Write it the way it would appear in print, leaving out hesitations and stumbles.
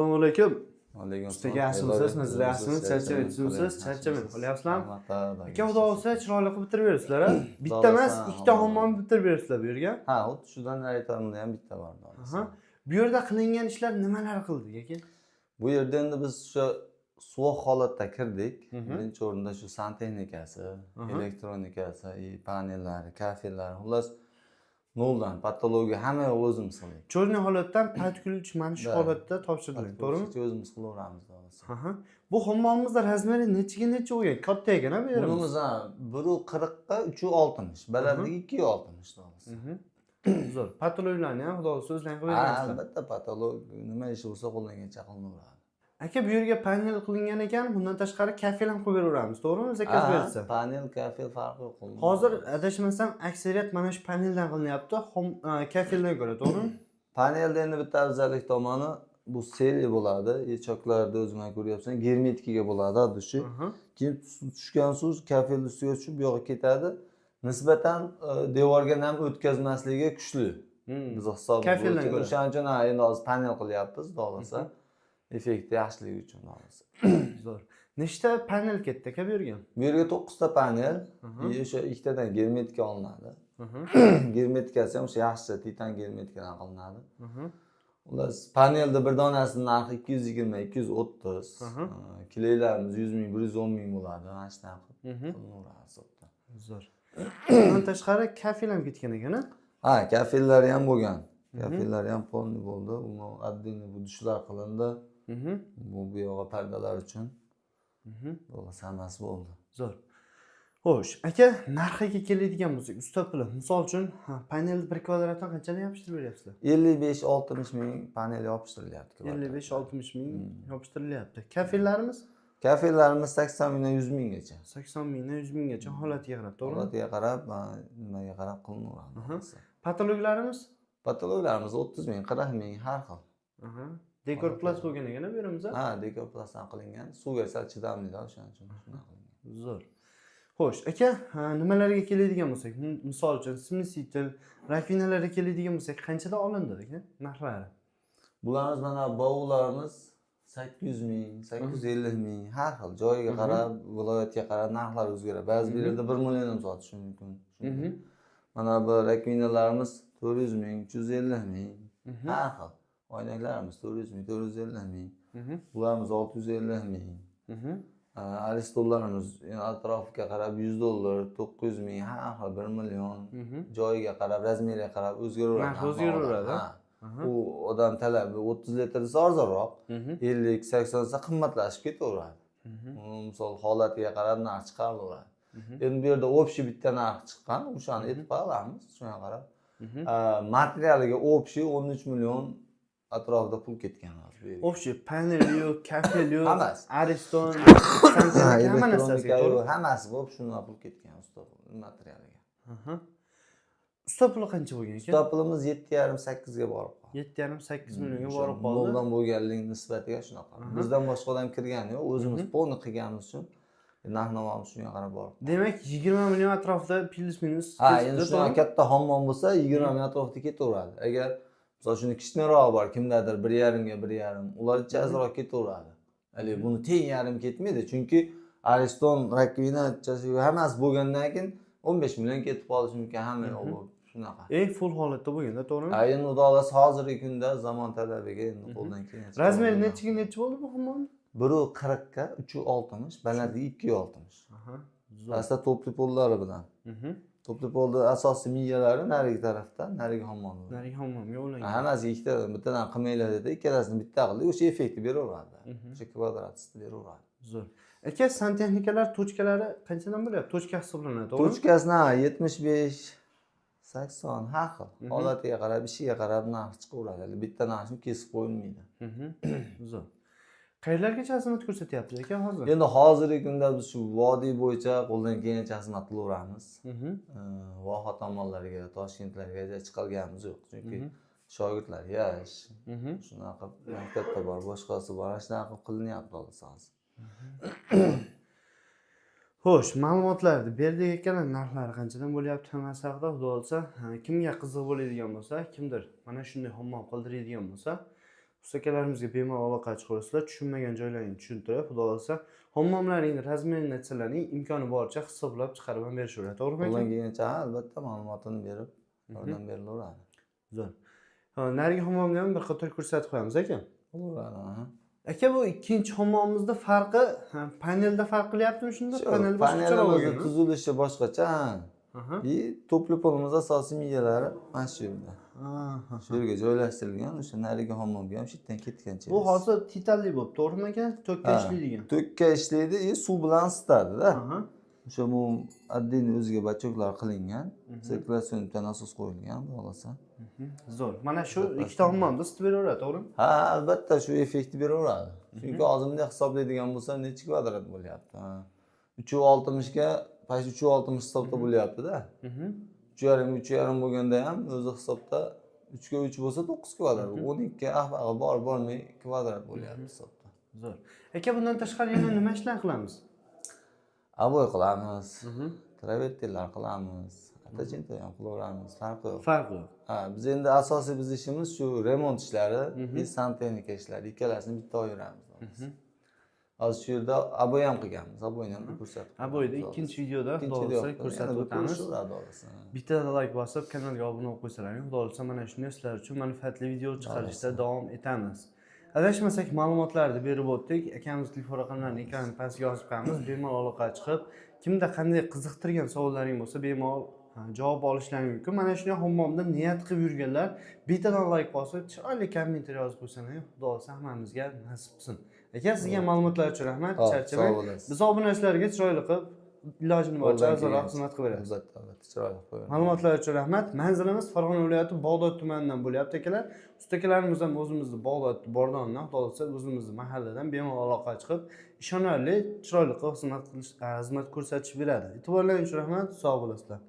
Assalomu alaykum. Alaykum Ustaga yaxshimisiz, nazaryapsizmi, charchamayapsizmi, charchamang. Qolyapsizlarmi? Aka xudo olsa chiroyli qilib bitirib berasizlar a. Bitta emas, ikkita hammomni bitirib berasizlar bu yerga. Ha, xuddi shudan aytamda ham bitta bor. Bu yerda qilingan ishlar nimalar qildik aka? Bu yerda endi biz o'sha suvoq holatda kirdik. Birinchi o'rinda shu santexnikasi, elektronikasi, panellari, kafellar, xullas noldan patologiya hamma o'zimiz qildik. Cho'rni holatdan patkulch mana shu holatda topshirdik, to'g'rimi? O'zimiz qilaveramiz xolos. Bu hammomimizda razmeri nechiga necha bo'lgan? Katta ekan a bu yerimiz. Bunimiz 1.40 ga 3.60, balandligi 2.60 xolos. Zo'r. Patologlarni ham xudo so'zlang qilib berasizlar. Albatta patolog nima ish bo'lsa qo'ldan kelgancha qilinaveradi. Aka bu yerga panel qilingan ekan, bundan tashqari kafel ham qo'yib beraveramiz, to'g'rimi? Zakaz bersa. Panel, kafel farqi yo'q. Hozir adashmasam aksariyat mana shu paneldan qilinyapti, kafeldan ko'ra, to'g'rimi? Panelda endi bitta afzallik tomoni bu seli bo'ladi. Choklarda o'zinglar ko'ryapsan, germetikaga bo'ladi dushi. Keyin tushgan suv kafel ustiga tushib, bu yoqqa ketadi. Nisbatan devorga ham o'tkazmasligi kuchli. Biz hisob kafeldan ko'ra. O'shaning uchun endi hozir panel qilyapmiz, xohlasa. Effekti yaxshiligi uchun xohlasa. Zo'r. Nechta panel ketdi aka bu yerga? Bu yerga 9 ta panel, o'sha ikkitadan germetika olinadi. Germetikasi ham o'sha yaxshi titan germetikadan qilinadi. Ular panelda bir donasining narxi 220, 230. Kilolarimiz 100 ming, 110 ming bo'ladi. Mana shu narxda qilaveradi hisobda. Zo'r. Bundan tashqari kafel ham ketgan ekan-a? Ha, kafellari ham bo'lgan. Kafellari ham polni bo'ldi. Uni addini bu dushlar qilindi. Bu yo'g'a pardalar uchun. Bo'lsa hammasi bo'ldi. Zo'r. Xo'sh, aka, narxiga keladigan bo'lsak, usta puli, misol uchun, panelni 1 kvadratdan qanchadan yopishtirib beryapsizlar? 55-60 ming panel yopishtirilyapti. 55-60 ming yopishtirilyapti. Kafellarimiz? Kafellarimiz 80 mingdan 100 minggacha. 80 mingdan 100 minggacha holatiga qarab, to'g'rimi? Holatiga qarab, nimaga qarab qilinaveradi. Patologlarimiz? Patologlarimiz 30 ming, 40 ming har xil. Dekor plus bo'lgan ekan bu yerimiz. Ha, dekor plusdan qilingan. Suvga sal chidamlidir, o'shaning uchun shunday qilingan. Zo'r. Xo'sh, aka, nimalarga keladigan bo'lsak, misol uchun smesitel, rakvinalarga keladigan bo'lsak, qanchada olindi aka narxlari? Bularimiz mana bovullarimiz 800 ming, 850 ming, har xil joyiga qarab, viloyatga qarab narxlar o'zgaradi. Ba'zi yerlarda 1 million ham sotish mumkin. Mana bu rakvinalarimiz 400 ming, 350 ming, har xil. Oynaklarimiz 400 ming, 450 ming. Bularimiz 650 ming. Aristollarimiz atrofiga qarab 100 dollar, 900 ming, har xil 1 million. Joyiga qarab, razmeriga qarab o'zgaraveradi. Narx o'zgaraveradi. U odam talabi 30 litr desa arzonroq, 50, 80 desa qimmatlashib ketaveradi. Misol holatiga qarab narx chiqaraveradi. Endi bu yerda общий bitta narx chiqqan, o'shani aytib qo'yamiz, shunga qarab. Materialiga общий 13 million atrofida pul ketgan hozir. Общий panel yo'q, kafel yo'q, ariston, hamma narsasiga hammasi bo'lib shundan pul ketgan usta materialiga. Usta puli qancha bo'lgan ekan? Usta pulimiz 7,5-8 ga borib qoldi. 7,5-8 millionga borib qoldi. Bundan bo'lganlik nisbatiga shunaqa. Bizdan boshqa odam kirgani yo'q, o'zimiz polni qilganimiz uchun narx-navomiz shunga qarab borib. Demak, 20 million atrofida plus minus. Ha, endi shunga katta hammom bo'lsa 20 million atrofida ketaveradi. Agar misol shuni kichikroq bor, kimdadir 1,5 ga 1,5, ular azroq ketaveradi. Hali buni teng yarim ketmaydi, chunki ariston, rakvina, hammasi bo'lgandan keyin 15 million ketib qolishi mumkin hamma yo'q. Shunaqa. Full holatda bo'lganda, to'g'rimi? Endi xudoolasa hozirgi kunda zamon talabiga endi qo'ldan kelgancha. Razmeri nechiga necha bo'ldi bu hammom? 1.40 ga 3.60, balandligi 2.60. Asla to'pli pollari bilan. To'pli polda asosiy miyalari narigi tarafda, narigi hammomda. Narigi hammomga ulangan. Hammasi ikkitadan bittadan qilmaylar dedi, ikkalasini bitta qildi, o'sha effektni beraveradi. O'sha kvadratni beraveradi. Zo'r. Aka, santexnikalar tochkalari qanchadan bo'lyapti? Tochka hisoblanadi, to'g'rimi? Tochkasini 75 80 har xil. Holatiga qarab, ishiga qarab narx chiqaveradi. Bitta narxni kesib qo'yilmaydi. Zo'r. Qayerlarga xizmat ko'rsatyapsiz aka hozir? Endi hozirgi kunda biz shu vodiy bo'yicha qo'ldan kelgancha xizmat qilaveramiz. Voha tomonlarga, Toshkentlarga chiqilganimiz yo'q, chunki shogirdlar yosh. Shunaqa maktabda bor, boshqasi bor, shunaqa qilinyapti hozir. Xo'sh, ma'lumotlarni berdik ekan, narxlari qanchadan bo'lyapti hammasi haqida xudo olsa, kimga qiziq bo'ladigan bo'lsa, kimdir mana shunday hammom qildiradigan bo'lsa, Ustakalarimizga bemalol aloqa chiqaverasizlar. Tushunmagan joylaringni tushuntirib, xudo xolasa, hammomlaringni razmerini, natsalarning imkoni boricha hisoblab chiqarib ham berishaveradi. To'g'rimi Qo'ldan aka? kelgancha albatta ma'lumotini berib, yordam berilaveradi. Zo'r. Narigi hammomni ham bir qator ko'rsatib qo'yamiz aka. Bo'laveradi. Aka, bu ikkinchi hammomimizda farqi panelda farq qilyaptimi shunda? Panel boshqacha Panelimizni bo'lgan. tuzilishi boshqacha. Aha. To'pli polimiz asosiy migalari mana shu yerda. Aha. Shu yerga joylashtirilgan, o'sha narigi hammomga ham shu yerdan ketgancha. Bu hozir titanli bo'lib, to'g'rimi aka? To'kka ishlaydigan. To'kka ishlaydi, suv bilan isitadi-da. Aha. O'sha bu отдельный o'ziga bachoklar qilingan, sirkulyatsiyon bilan asos qo'yilgan, bo'lsa. Zo'r. Mana shu ikkita hammomda isitib beraveradi, to'g'rimi? Ha, albatta shu effektni beraveradi. Chunki hozir bunday hisoblaydigan bo'lsa, necha kvadrat bo'lyapti? 360 ga, past 360 hisobda bo'lyapti-da. 3,5 3,5 bo'lganda ham o'zi hisobda 3 ga 3 bo'lsa 9 kvadrat, 12 ahvog'i bormay kvadrat bo'lyapti hisobda. Zo'r. Aka, bundan tashqari yana nima ishlar qilamiz? Aboy qilamiz, travertenlar qilamiz, attachento ham qilaveramiz, farqi yo'q. Farqi yo'q. Ha, biz endi asosiy biz ishimiz shu remont ishlari, santexnika ishlari, ikkalasini bitta ayiramiz. Hozir shu yerda aboy ham qilganmiz, aboyni ham ko'rsatib. Aboyda ikkinchi videoda xudo ko'rsatib o'tamiz. Bitta like bosib, kanalga obuna bo'lib qo'ysalaring, xudo xolasa mana shunday sizlar uchun manfaatli video chiqarishda davom etamiz. Adashmasak ma'lumotlarni berib o'tdik. Akamiz telefon raqamlarini ekran pastiga yozib qo'yamiz. Bemalol aloqaga chiqib, kimda qanday qiziqtirgan savollaring bo'lsa, bemalol javob olishlari mumkin. Mana shunday hammomda niyat qilib yurganlar bittadan like bosib, chiroyli kommentariy yozib qo'ysalaring, xudo xolasa hammamizga nasib qilsin. Aka, sizga ma'lumotlar uchun rahmat. Charchamang. Biz obunachilarga chiroyli qilib ilojini boricha arzonroq xizmat qilib beramiz. Albatta, chiroyli qo'yamiz. Ma'lumotlar uchun rahmat. Manzilimiz Farg'ona viloyati Bog'dod tumanidan bo'lyapti akalar. Ustakalarimiz ham o'zimizni Bog'dod Bordondan, xudo xolasa o'zimizni mahalladan bemalol aloqaga chiqib, ishonarli, chiroyli qilib xizmat ko'rsatib beradi. E'tiborlaringiz uchun rahmat. Sog' bo'lasizlar.